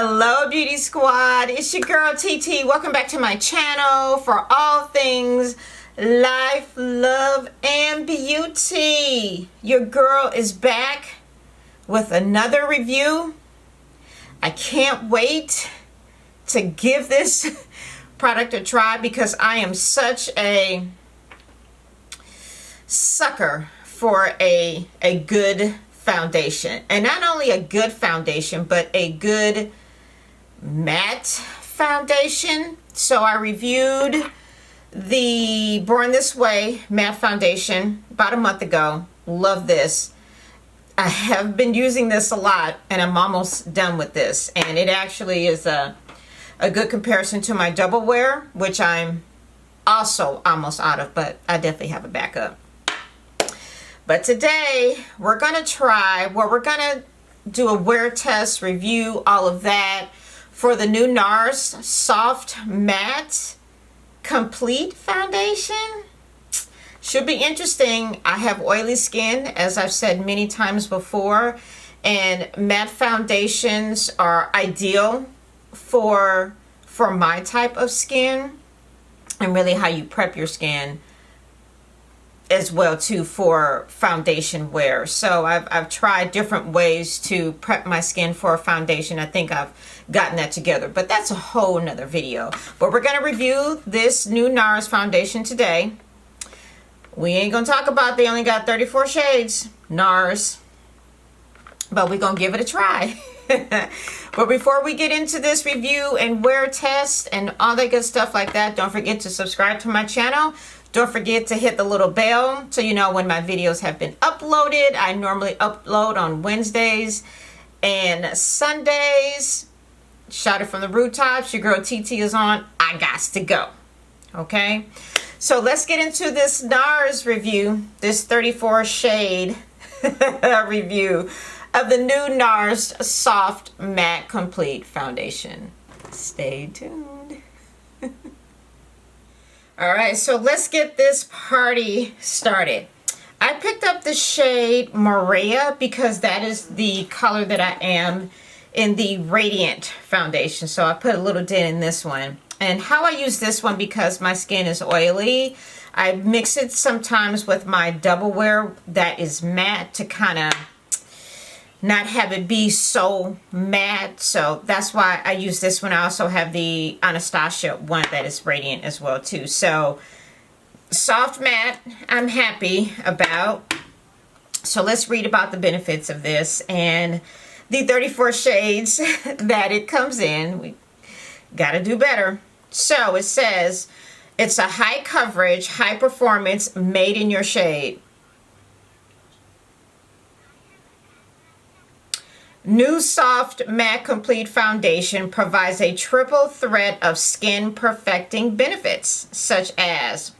Hello beauty squad, it's your girl TeeTee. Welcome back to my channel for all things life, love, and beauty. Your girl is back with another review. I can't wait to give this product a try because I am such a sucker for a good foundation, and not only a good foundation but a good matte foundation. So I reviewed the Born This Way matte foundation about a month ago. Love this. I have been using this a lot and I'm almost done with this, and it actually is a good comparison to my double wear, which I'm also almost out of, but I definitely have a backup. But today we're going to try, well, we're going to do a wear test, review, all of that for the new NARS Soft Matte Complete Foundation. Should be interesting. I have oily skin, as I've said many times before, and matte foundations are ideal for my type of skin, and really how you prep your skin as well too for foundation wear. So I've tried different ways to prep my skin for a foundation. I think I've gotten that together, but that's a whole nother video. But we're going to review this new NARS foundation today. We ain't gonna talk about they only got 34 shades NARS, but we're gonna give it a try. But before we get into this review and wear test and all that good stuff like that, don't forget to subscribe to my channel. Don't forget to hit the little bell so you know when my videos have been uploaded. I normally upload on Wednesdays and Sundays. Shout it from the rooftops. Your girl TeeTee is on. I gots to go. Okay? So let's get into this NARS review. This 34 shade review of the new NARS Soft Matte Complete Foundation. Stay tuned. Alright, so let's get this party started. I picked up the shade Maria because that is the color that I am in the Radiant foundation. So I put a little dent in this one. And how I use this one, because my skin is oily, I mix it sometimes with my double wear that is matte to kind of not have it be so matte. So that's why I use this one. I also have the Anastasia one that is Radiant as well too. So soft matte I'm happy about. So let's read about the benefits of this and the 34 shades that it comes in. We gotta do better. So it says it's a high coverage, high performance, made in your shade. New Soft Matte Complete Foundation provides a triple threat of skin perfecting benefits, such as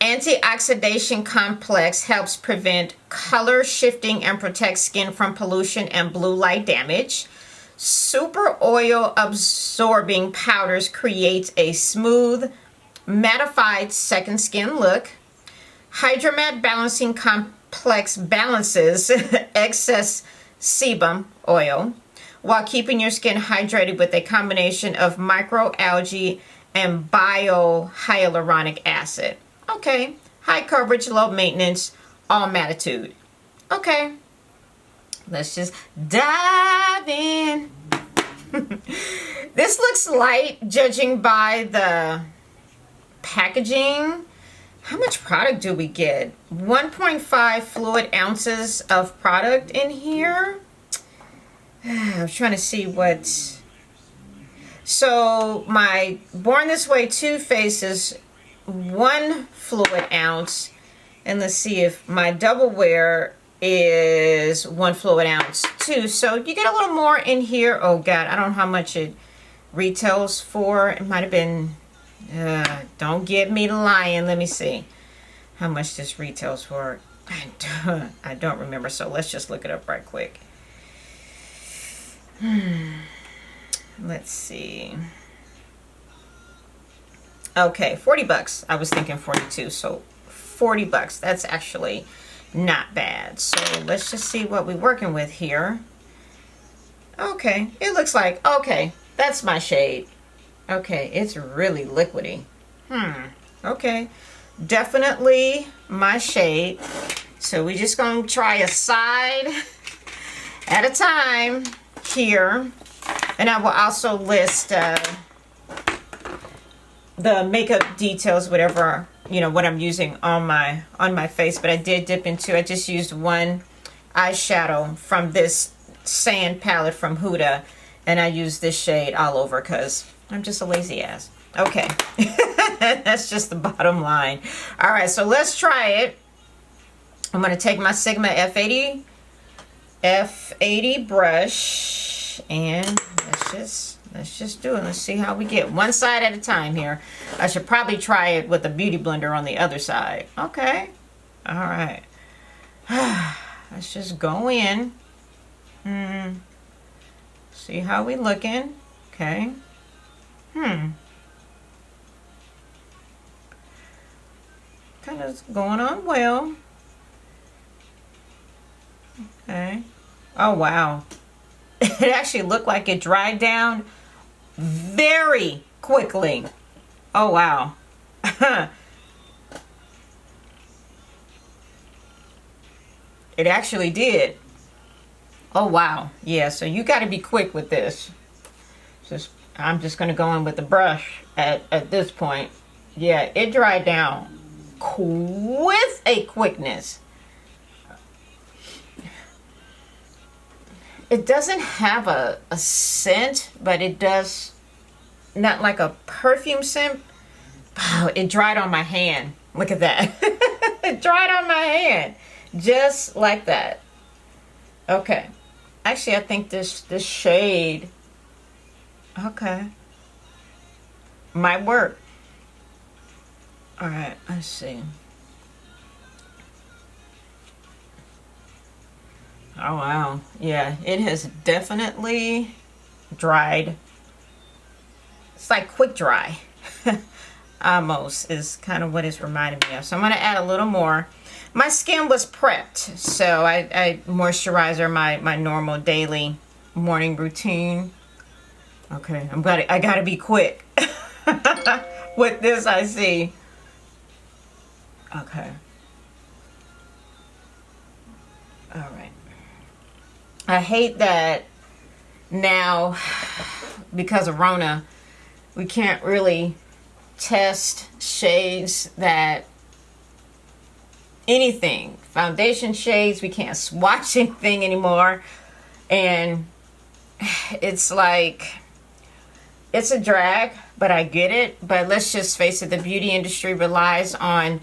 antioxidant complex, helps prevent color shifting and protects skin from pollution and blue light damage. Super oil absorbing powders creates a smooth, mattified second skin look. Hydromat balancing complex balances excess sebum oil while keeping your skin hydrated with a combination of microalgae and biohyaluronic acid. Okay, high coverage, low maintenance, all mattitude. Okay, let's just dive in. This looks light judging by the packaging. How much product do we get? 1.5 fluid ounces of product in here. I'm trying to see what. So my Born This Way Too Faced is 1 fluid ounce. And let's see if my double wear is 1 fluid ounce too. So you get a little more in here. Oh God, I don't know how much it retails for. It might have been, don't get me lying. Let me see how much this retails for. I don't remember. So let's just look it up right quick. Let's see. Okay, 40 bucks. I was thinking 42. So 40 bucks. That's actually not bad. So let's just see what we're working with here. Okay, it looks like, okay, that's my shade. Okay, it's really liquidy. Okay, definitely my shade. So we're just gonna try a side at a time here. And I will also list the makeup details, whatever, you know, what I'm using on my face. But I did dip into, I just used one eyeshadow from this sand palette from Huda, and I used this shade all over because I'm just a lazy ass. Okay. That's just the bottom line. All right, so let's try it. I'm going to take my Sigma F80 brush, and let's just do it. Let's see how we get. One side at a time here. I should probably try it with a beauty blender on the other side. Okay. All right. Let's just go in. See how we looking. Okay. Kind of going on well. Okay. Oh, wow. It actually looked like it dried down very quickly. Oh, wow. It actually did. Oh, wow. Yeah, so you got to be quick with this. I'm just going to go in with the brush at this point. Yeah, it dried down with a quickness. It doesn't have a scent, but it does, not like a perfume scent. Oh, it dried on my hand. Look at that. It dried on my hand. Just like that. Okay. Actually, I think this shade, okay, might work. All right, let's see. Oh, wow. Yeah, it has definitely dried. It's like quick dry. Almost is kind of what it's reminding me of. So I'm going to add a little more. My skin was prepped, so I moisturizer my normal daily morning routine. Okay, I gotta be quick with this. I see. Okay. All right. I hate that now because of Rona, we can't really test shades that anything, foundation shades, we can't swatch anything anymore, and it's like, it's a drag, but I get it. But let's just face it, the beauty industry relies on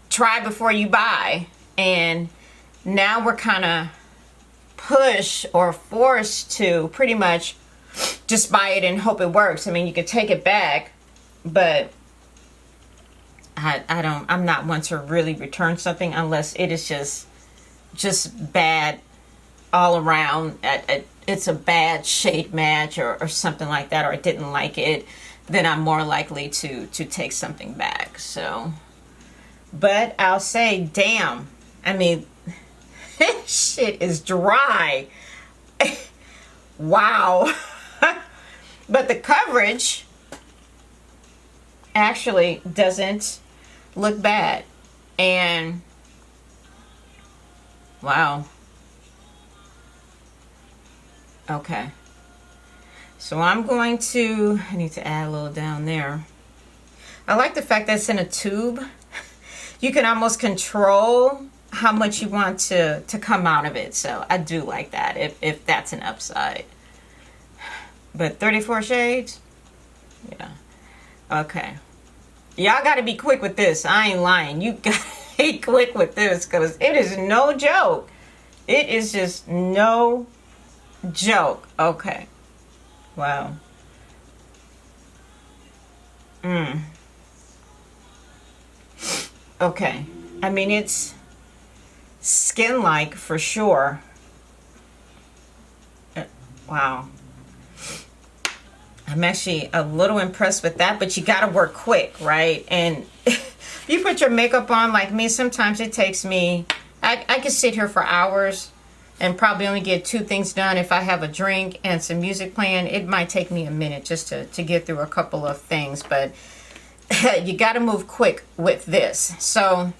try before you buy, and now we're kind of pushed or forced to pretty much just buy it and hope it works. I mean, you can take it back, but I'm not one to really return something unless it is just bad all around. It's a bad shade match or something like that, or I didn't like it, then I'm more likely to take something back. So, but I'll say, damn, I mean, this shit is dry. Wow. But the coverage actually doesn't look bad. And wow. Okay. So I need to add a little down there. I like the fact that it's in a tube. You can almost control how much you want to come out of it. So I do like that, if that's an upside. But 34 shades? Yeah. Okay. Y'all got to be quick with this. I ain't lying. You got to be quick with this because it is no joke. It is just no joke. Okay. Wow. Okay. I mean, it's skin-like for sure. Wow. I'm actually a little impressed with that, but you got to work quick, right? And if you put your makeup on like me, sometimes it takes me, I can sit here for hours and probably only get 2 things done. If I have a drink and some music playing, it might take me a minute just to get through a couple of things. But you got to move quick with this. So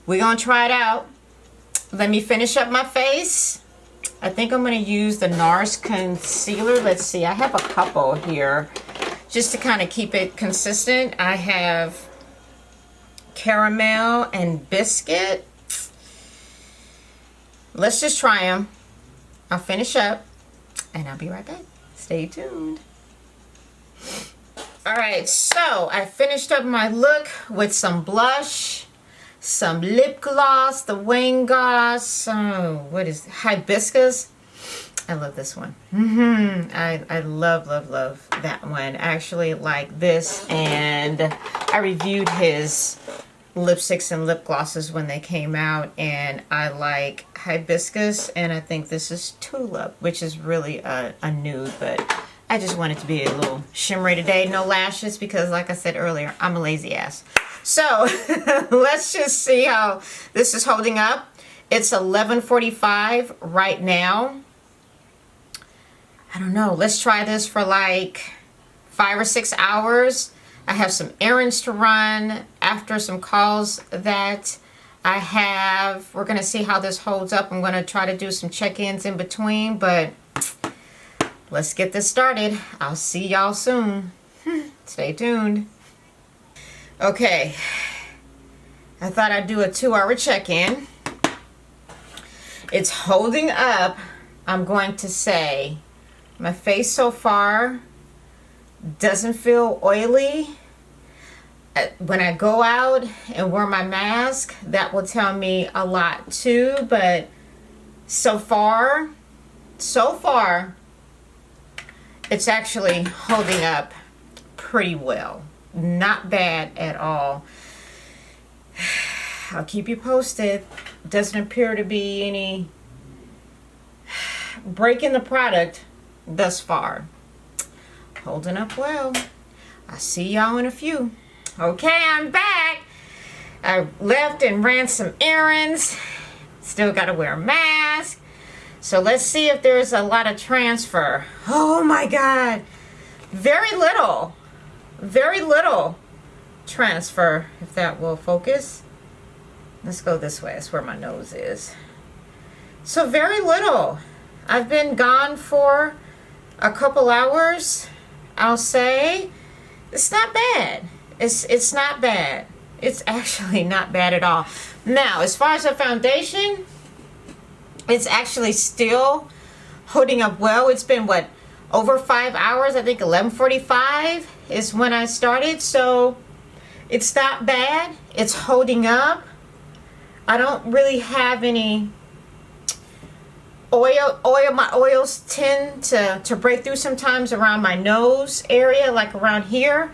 we're going to try it out. Let me finish up my face. I think I'm going to use the NARS concealer. Let's see. I have a couple here just to kind of keep it consistent. I have caramel and biscuit. Let's just try them. I'll finish up and I'll be right back. Stay tuned. All right, so I finished up my look with some blush, some lip gloss, the wing gloss. Oh, what is hibiscus? I love this one. I love that one. I actually like this, and I reviewed his lipsticks and lip glosses when they came out, and I like hibiscus, and I think this is tulip, which is really a nude, but I just want it to be a little shimmery today. No lashes, because like I said earlier, I'm a lazy ass. So let's just see how this is holding up. It's 11:45 right now. I don't know. Let's try this for like 5 or 6 hours. I have some errands to run after some calls that I have. We're going to see how this holds up. I'm going to try to do some check-ins in between, but let's get this started. I'll see y'all soon. Stay tuned. Okay. I thought I'd do a 2-hour check-in. It's holding up. I'm going to say my face so far doesn't feel oily. When I go out and wear my mask, that will tell me a lot too, but so far, it's actually holding up pretty well. Not bad at all. I'll keep you posted. Doesn't appear to be any break in the product thus far. Holding up well. I'll see y'all in a few. Okay, I'm back. I left and ran some errands. Still got to wear a mask. So let's see if there's a lot of transfer. Oh my God. Very little transfer, if that will focus. Let's go this way. That's where my nose is. So very little. I've been gone for a couple hours, I'll say. It's not bad. It's not bad. It's actually not bad at all. Now, as far as the foundation, it's actually still holding up well. It's been, what, over 5 hours? I think 11:45 is when I started. So it's not bad. It's holding up. I don't really have any oil. My oils tend to break through sometimes around my nose area, like around here.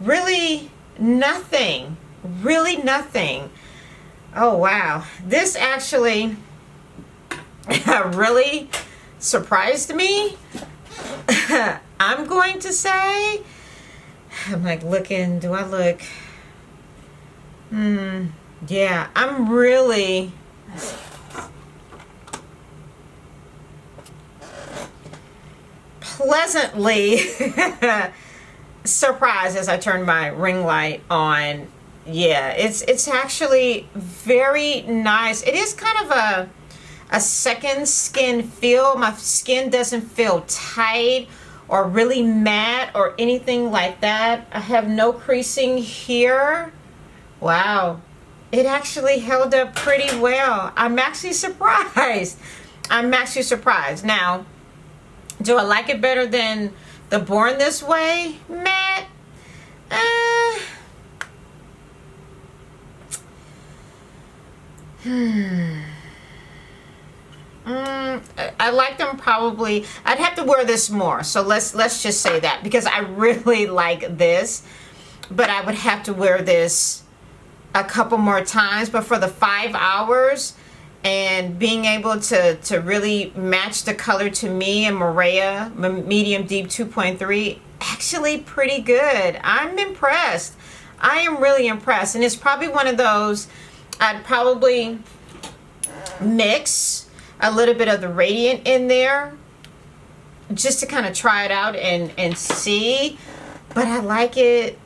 Really nothing. Oh wow, this actually really surprised me. I'm going to say, I'm like looking, do I look? Yeah, I'm really pleasantly surprised as I turned my ring light on. Yeah, it's actually very nice. It is kind of a second skin feel. My skin doesn't feel tight or really matte or anything like that. I have no creasing here. Wow, it actually held up pretty well. I'm actually surprised. Now, do I like it better than the Born This Way matte? I like them probably. I'd have to wear this more. So let's just say that, because I really like this, but I would have to wear this a couple more times. But for the 5 hours and being able to really match the color to me and Maria Medium Deep 2.3, actually pretty good. I'm impressed. I am really impressed. And it's probably one of those I'd probably mix a little bit of the radiant in there just to kind of try it out and see. But I like it.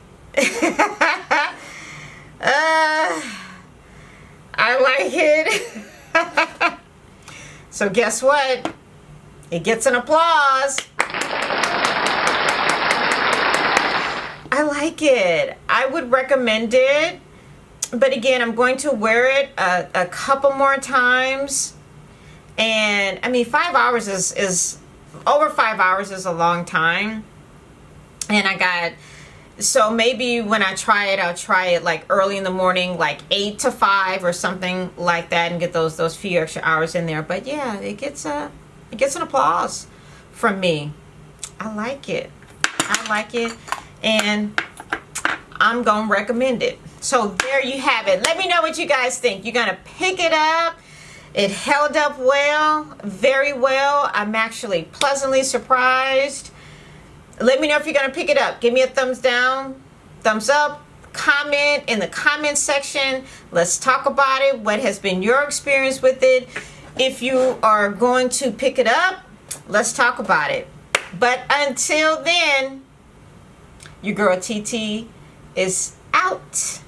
I like it. So guess what? It gets an applause. I like it. I would recommend it. But again, I'm going to wear it a couple more times. And I mean, 5 hours is over 5 hours is a long time. And so maybe when I try it, I'll try it like early in the morning, like 8 to 5 or something like that, and get those few extra hours in there. But yeah, it gets an applause from me. I like it. I like it, and I'm gonna recommend it. So there you have it. Let me know what you guys think. You're gonna pick it up. It held up well, very well. I'm actually pleasantly surprised. Let me know if you're going to pick it up. Give me a thumbs down, thumbs up, comment in the comment section. Let's talk about it. What has been your experience with it? If you are going to pick it up, let's talk about it. But until then, your girl TeeTee is out.